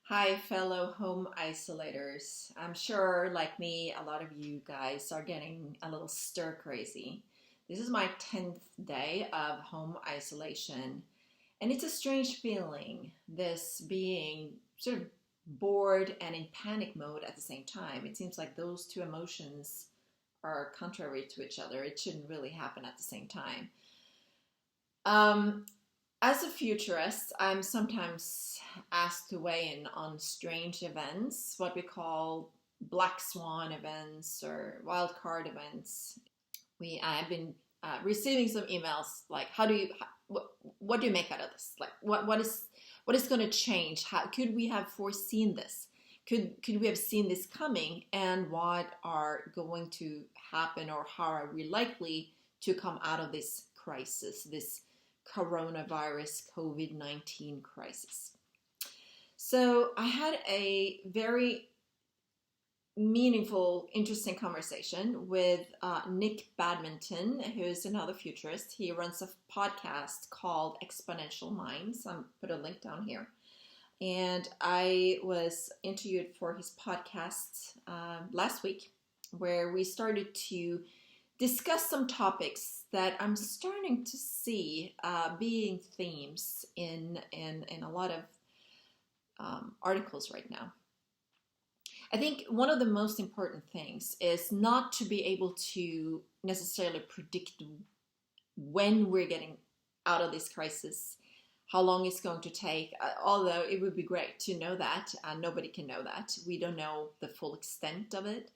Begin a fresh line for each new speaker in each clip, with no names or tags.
Hi, fellow home isolators. I'm sure, like me, a lot of you guys are getting a little stir crazy. This is my 10th day of home isolation, and it's a strange feeling, this being sort of bored and in panic mode at the same time. It seems like those two emotions are contrary to each other. It shouldn't really happen at the same time. Um, as a futurist, I'm sometimes asked to weigh in on strange events, what we call black swan events or wild card events. I've been receiving some emails like, how do you, what do you make out of this? Like, what is going to change? How could we have foreseen this? Could we have seen this coming? And what are going to happen, or how are we likely to come out of this crisis, this coronavirus COVID-19 crisis? So I had a very meaningful, interesting conversation with Nick Badminton, who's another futurist. He runs a podcast called Exponential Minds. I'll put a link down here. And I was interviewed for his podcast last week, where we started to discuss some topics that I'm starting to see being themes in a lot of articles right now. I think one of the most important things is not to be able to necessarily predict when we're getting out of this crisis, how long it's going to take, although it would be great to know that. Nobody can know that. We don't know the full extent of it.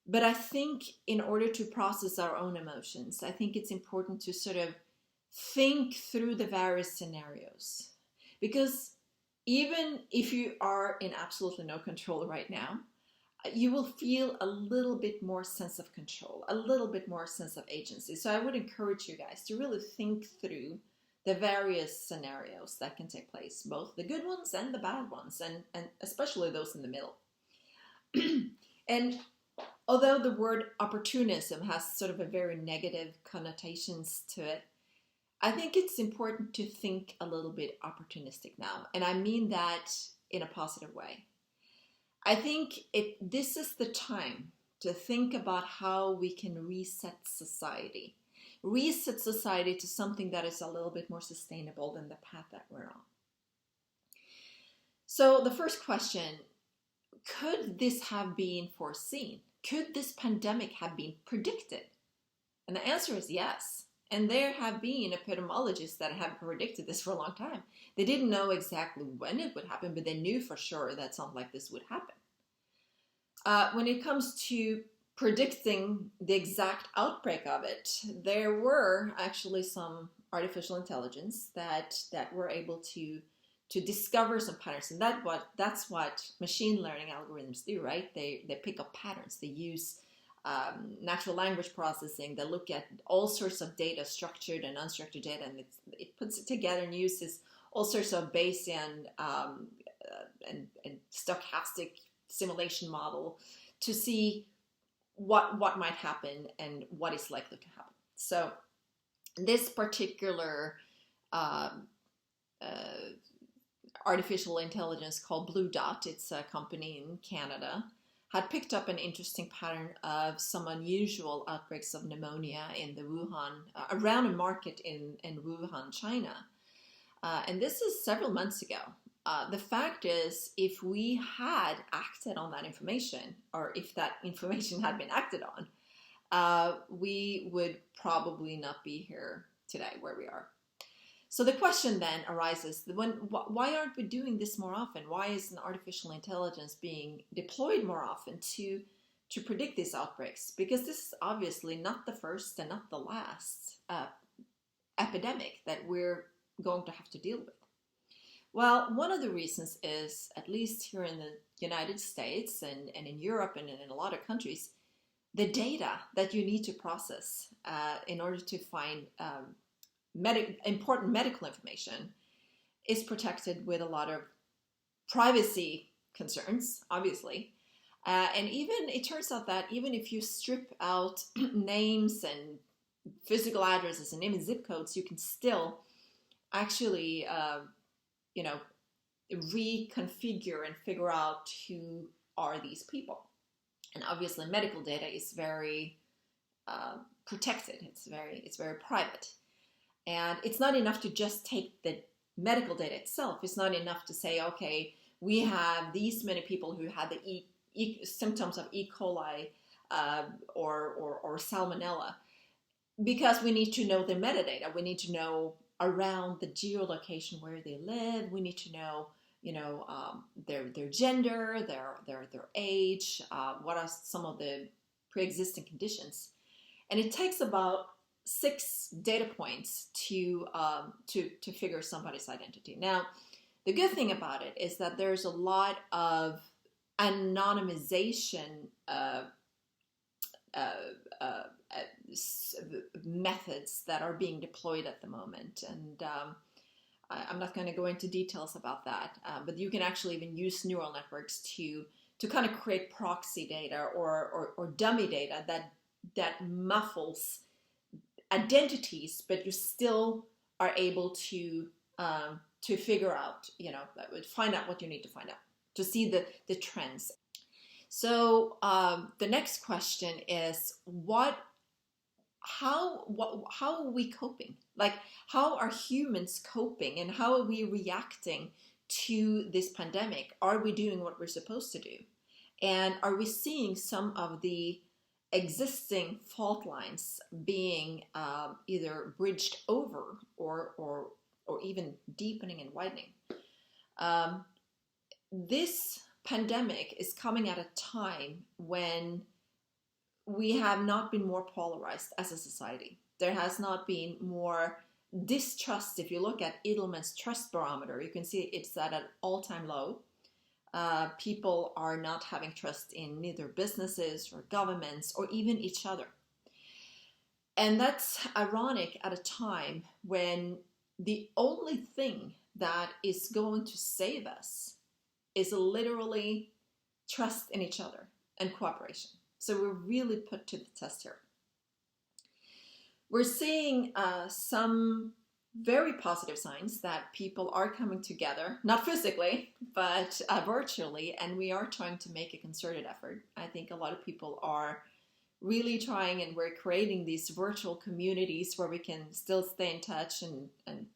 But I think in order to process our own emotions, I think it's important to sort of think through the various scenarios. Because even if you are in absolutely no control right now, you will feel a little bit more sense of control, a little bit more sense of agency. So I would encourage you guys to really think through the various scenarios that can take place, both the good ones and the bad ones, and especially those in the middle. And although the word opportunism has sort of a very negative connotations to it, I think it's important to think a little bit opportunistic now. And I mean that in a positive way. I think this is the time to think about how we can reset society. Reset society to something that is a little bit more sustainable than the path that we're on. So the first question, could this have been foreseen? Could this pandemic have been predicted? And the answer is yes. And there have been epidemiologists that have predicted this for a long time. They didn't know exactly when it would happen, but they knew for sure that something like this would happen. When it comes to predicting the exact outbreak of it, there were actually some artificial intelligence that were able to discover some patterns, and that's what machine learning algorithms do, right? They pick up patterns. They use natural language processing. They look at all sorts of data, structured and unstructured data, and it puts it together and uses all sorts of Bayesian and stochastic simulation model to see what might happen and what is likely to happen. So this particular artificial intelligence called Blue Dot, it's a company in Canada, had picked up an interesting pattern of some unusual outbreaks of pneumonia in the Wuhan, around a market in Wuhan, China. And this is several months ago. The fact is, if we had acted on that information, or if that information had been acted on, we would probably not be here today where we are. So the question then arises, why aren't we doing this more often? Why isn't artificial intelligence being deployed more often to predict these outbreaks? Because this is obviously not the first and not the last epidemic that we're going to have to deal with. Well, one of the reasons is, at least here in the United States and in Europe and in a lot of countries, the data that you need to process in order to find important medical information is protected with a lot of privacy concerns, obviously. And even it turns out that even if you strip out names and physical addresses and even zip codes, you can still actually, reconfigure and figure out who are these people. And obviously, medical data is very protected. It's very private, and it's not enough to just take the medical data itself. It's not enough to say, okay, we have these many people who had the symptoms of E. coli or salmonella, because we need to know the metadata. We need to know around the geolocation where they live. We need to know, their gender, their age, what are some of the pre-existing conditions, and it takes about 6 data points to figure somebody's identity. Now, the good thing about it is that there's a lot of anonymization methods that are being deployed at the moment, and I'm not going to go into details about that, but you can actually even use neural networks to kind of create proxy data or dummy data that muffles identities, but you still are able to figure out, find out what you need to find out, to see the trends. So the next question is, how are we coping? Like, how are humans coping, and how are we reacting to this pandemic? Are we doing what we're supposed to do? And are we seeing some of the existing fault lines being either bridged over or even deepening and widening? This pandemic is coming at a time when we have not been more polarized as a society. There has not been more distrust. If you look at Edelman's trust barometer, you can see it's at an all-time low. People are not having trust in neither businesses or governments or even each other. And that's ironic at a time when the only thing that is going to save us is literally trust in each other and cooperation. So we're really put to the test here. We're seeing some very positive signs that people are coming together, not physically, but virtually, and we are trying to make a concerted effort. I think a lot of people are really trying, and we're creating these virtual communities where we can still stay in touch, and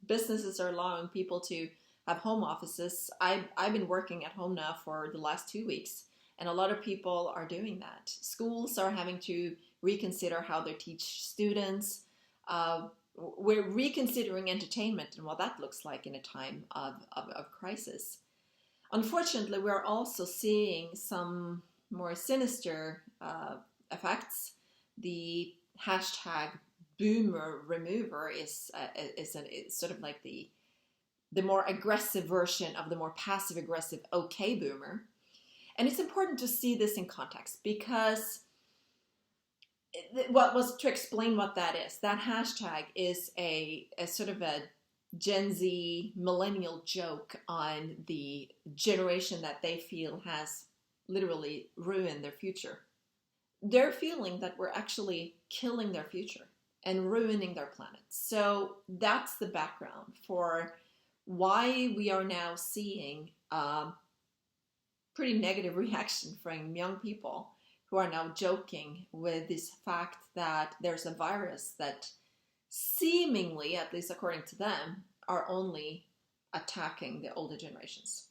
businesses are allowing people to have home offices. I've been working at home now for the last 2 weeks, and a lot of people are doing that. Schools are having to reconsider how they teach students. We're reconsidering entertainment and what that looks like in a time of crisis. Unfortunately, we're also seeing some more sinister effects. The hashtag boomer remover is sort of like the more aggressive version of the more passive aggressive okay boomer. And it's important to see this in context, because what was to explain what that is. That hashtag is a sort of a Gen Z millennial joke on the generation that they feel has literally ruined their future. They're feeling that we're actually killing their future and ruining their planet. So that's the background for why we are now seeing pretty negative reaction from young people who are now joking with this fact that there's a virus that seemingly, at least according to them, are only attacking the older generations.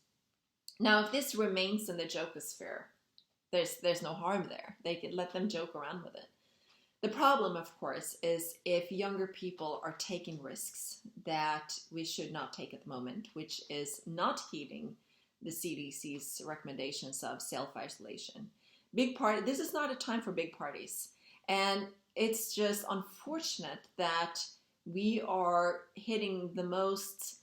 Now, if this remains in the jokosphere, there's no harm there. They could let them joke around with it. The problem, of course, is if younger people are taking risks that we should not take at the moment, which is not heeding the CDC's recommendations of self-isolation. This is not a time for big parties. And it's just unfortunate that we are hitting the most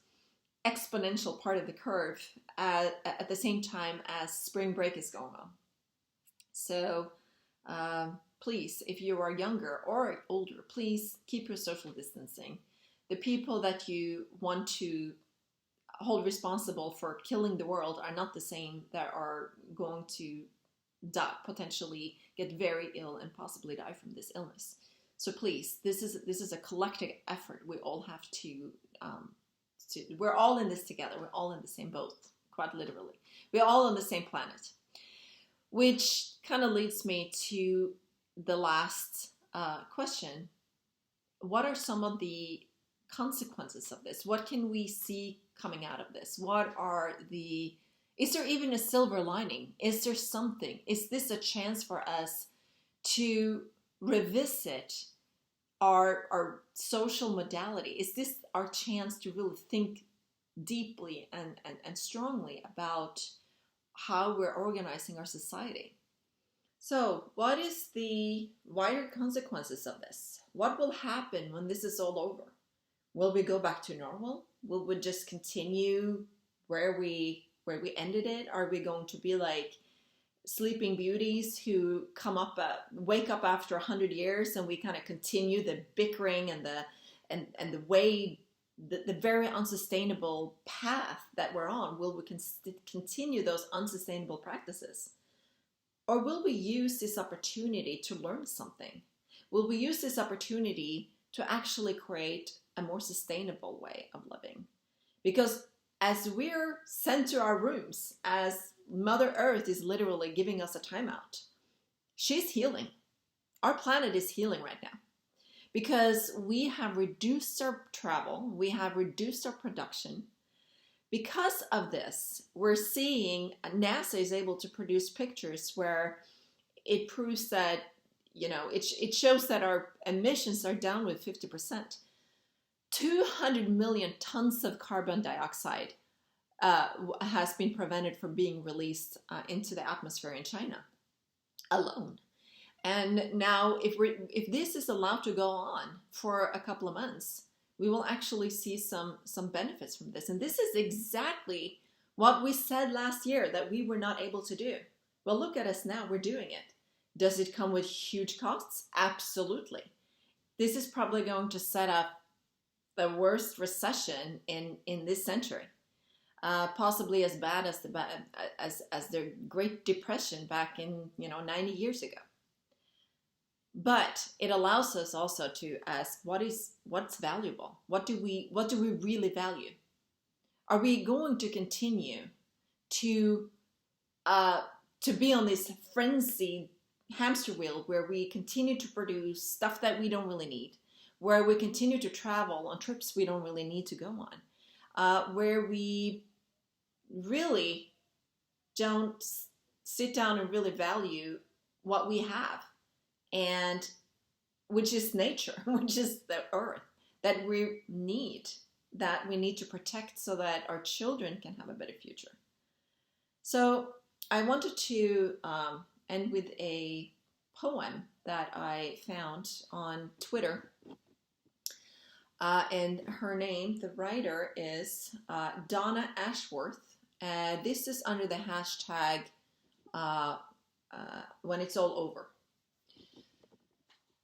exponential part of the curve at the same time as spring break is going on. So please, if you are younger or older, please keep your social distancing. The people that you want to hold responsible for killing the world are not the same that are going to potentially get very ill and possibly die from this illness. So please, this is a collective effort. We all have to we're all in this together. We're all in the same boat, quite literally. We're all on the same planet, which kind of leads me to the last question. What are some of the consequences of this? What can we see coming out of this? Is there even a silver lining? Is there something? Is this a chance for us to revisit our social modality? Is this our chance to really think deeply and strongly about how we're organizing our society? So, what is the wider consequences of this? What will happen when this is all over? Will we go back to normal? Will we just continue where we ended it? Are we going to be like Sleeping Beauties who wake up after 100 years, and we kind of continue the bickering and the way the very unsustainable path that we're on? Will we continue those unsustainable practices? Or will we use this opportunity to learn something? Will we use this opportunity to actually create a more sustainable way of living? Because as we're sent to our rooms, as Mother Earth is literally giving us a timeout, she's healing. Our planet is healing right now because we have reduced our travel, we have reduced our production. Because of this, we're seeing NASA is able to produce pictures where it proves that, it shows that our emissions are down with 50%. 200 million tons of carbon dioxide has been prevented from being released into the atmosphere in China alone. And now if this is allowed to go on for a couple of months, we will actually see some benefits from this. And this is exactly what we said last year that we were not able to do. Well, look at us now, we're doing it. Does it come with huge costs? Absolutely. This is probably going to set up the worst recession in this century, possibly as bad as the Great Depression back in 90 years ago. But it allows us also to ask what's valuable. What do we really value? Are we going to continue to be on this frenzied hamster wheel where we continue to produce stuff that we don't really need, where we continue to travel on trips we don't really need to go on, where we really don't sit down and really value what we have, and which is nature, which is the earth that we need to protect so that our children can have a better future. So I wanted to end with a poem that I found on Twitter. And her name, the writer, is Donna Ashworth. This is under the hashtag when it's all over.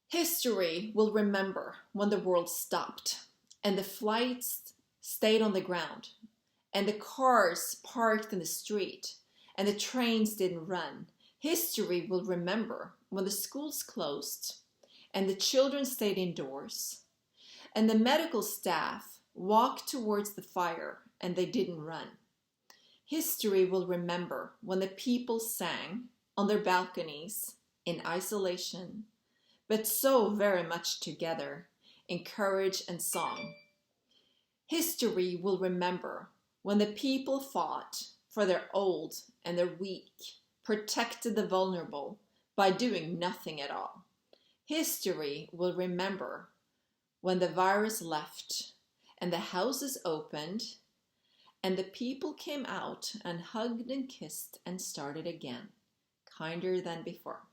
History will remember when the world stopped and the flights stayed on the ground and the cars parked in the street and the trains didn't run. History will remember when the schools closed and the children stayed indoors and the medical staff walked towards the fire and they didn't run. History will remember when the people sang on their balconies in isolation, but so very much together in courage and song. History will remember when the people fought for their old and their weak, protected the vulnerable by doing nothing at all. History will remember when the virus left and the houses opened and the people came out and hugged and kissed and started again, kinder than before.